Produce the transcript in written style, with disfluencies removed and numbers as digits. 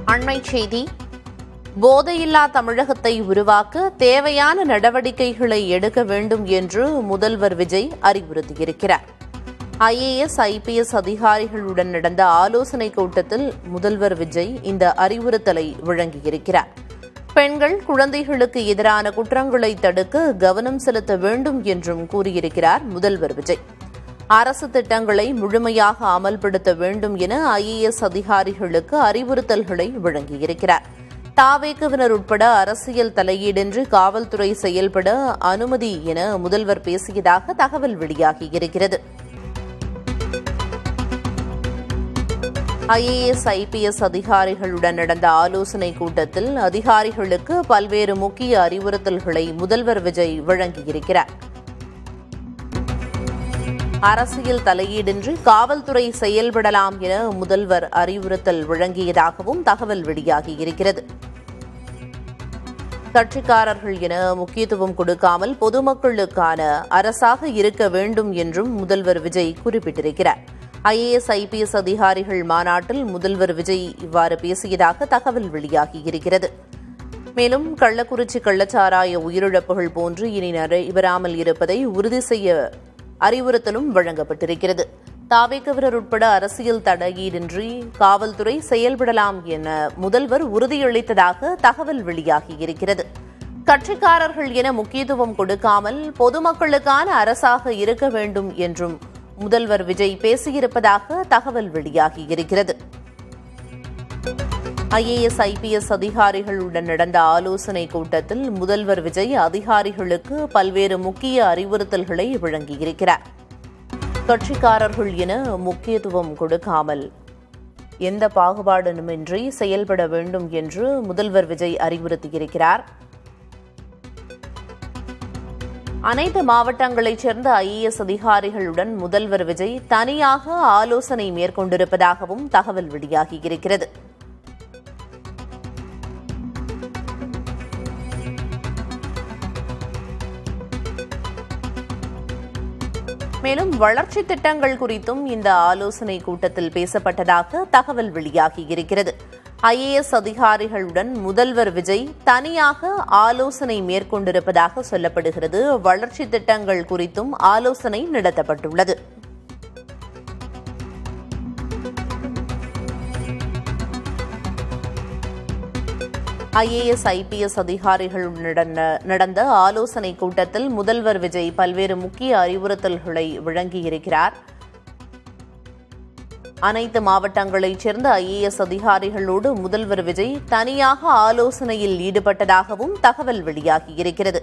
அண்மைச் செய்தி. போதையில்லா தமிழகத்தை உருவாக்க தேவையான நடவடிக்கைகளை எடுக்க வேண்டும் என்று முதல்வர் விஜய் அறிவுறுத்தியிருக்கிறார். ஐஏஎஸ், ஐபிஎஸ் அதிகாரிகளுடன் நடந்த ஆலோசனைக் கூட்டத்தில் முதல்வர் விஜய் இந்த அறிவுறுத்தலை வழங்கியிருக்கிறார். பெண்கள், குழந்தைகளுக்கு எதிரான குற்றங்களை தடுக்க கவனம் செலுத்த வேண்டும் என்றும் கூறியிருக்கிறார் முதல்வர் விஜய். அரசு திட்டங்களை முழுமையாக அமல்படுத்த வேண்டும் என ஐஏஎஸ் அதிகாரிகளுக்கு அறிவுறுத்தல்களை வழங்கியிருக்கிறார். தாவேகவினர் உட்பட அரசியல் தலையீடின்றி காவல்துறை செயல்பட அனுமதி என முதல்வர் பேசியதாக தகவல் வெளியாகியிருக்கிறது. ஐஏஎஸ், ஐபிஎஸ் அதிகாரிகளுடன் நடந்த ஆலோசனைக் கூட்டத்தில் அதிகாரிகளுக்கு பல்வேறு முக்கிய அறிவுறுத்தல்களை முதல்வர் விஜய் வழங்கியிருக்கிறார். அரசியல் தலையீடின்றி காவல்துறை செயல்படலாம் என முதல்வர் அறிவுறுத்தல் வழங்கியதாகவும் தகவல் வெளியாகியிருக்கிறது. கட்சிக்காரர்கள் என முக்கியத்துவம் கொடுக்காமல் பொதுமக்களுக்கான அரசாக இருக்க வேண்டும் என்றும் முதல்வர் விஜய் குறிப்பிட்டிருக்கிறார். ஐஏஎஸ், ஐபிஎஸ் அதிகாரிகள் மாநாட்டில் முதல்வர் விஜய் இவ்வாறு பேசியதாக தகவல் வெளியாகியிருக்கிறது. மேலும் கள்ளக்குறிச்சி கள்ளச்சாராய உயிரிழப்புகள் போன்று இனி நடைபெறாமல் இருப்பதை உறுதி செய்ய அறிவுறுத்தலும் வழங்கப்பட்டிருக்கிறது. தாவேகவினர் உட்பட அரசியல் தடையீடின்றி காவல்துறை செயல்படலாம் என முதல்வர் உறுதியளித்ததாக தகவல் வெளியாகியிருக்கிறது. கட்சிக்காரர்கள் என முக்கியத்துவம் கொடுக்காமல் பொதுமக்களுக்கான அரசாக இருக்க வேண்டும் என்றும் முதல்வர் விஜய் பேசியிருப்பதாக தகவல் வெளியாகியிருக்கிறது. ஐஏஎஸ், ஐபிஎஸ் அதிகாரிகளுடன் நடந்த ஆலோசனைக் கூட்டத்தில் முதல்வர் விஜய் அதிகாரிகளுக்கு பல்வேறு முக்கிய அறிவுறுத்தல்களை வழங்கியிருக்கிறார். கட்சிக்காரர்கள் என முக்கியத்துவம் கொடுக்காமல் எந்த பாகுபாடுமின்றி செயல்பட வேண்டும் என்று முதல்வர் விஜய் அறிவுறுத்தியிருக்கிறார். அனைத்து மாவட்டங்களைச் சேர்ந்த ஐஏஎஸ் அதிகாரிகளுடன் முதல்வர் விஜய் தனியாக ஆலோசனை மேற்கொண்டிருப்பதாகவும் தகவல் வெளியாகியிருக்கிறது. மேலும் வளர்ச்சித் திட்டங்கள் குறித்தும் இந்த ஆலோசனைக் கூட்டத்தில் பேசப்பட்டதாக தகவல் வெளியாகியிருக்கிறது. ஐஏஎஸ் அதிகாரிகளுடன் முதல்வர் விஜய் தனியாக ஆலோசனை மேற்கொண்டிருப்பதாக சொல்லப்படுகிறது. வளர்ச்சித் திட்டங்கள் குறித்தும் ஆலோசனை நடத்தப்பட்டுள்ளது. ஐஏஎஸ், ஐபிஎஸ் அதிகாரிகளுடன் நடந்த ஆலோசனைக் கூட்டத்தில் முதல்வர் விஜய் பல்வேறு முக்கிய அறிவுறுத்தல்களை வழங்கியிருக்கிறார். அனைத்து மாவட்டங்களைச் சேர்ந்த ஐஏஎஸ் அதிகாரிகளோடு முதல்வர் விஜய் தனியாக ஆலோசனையில் ஈடுபட்டதாகவும் தகவல் வெளியாகியிருக்கிறது.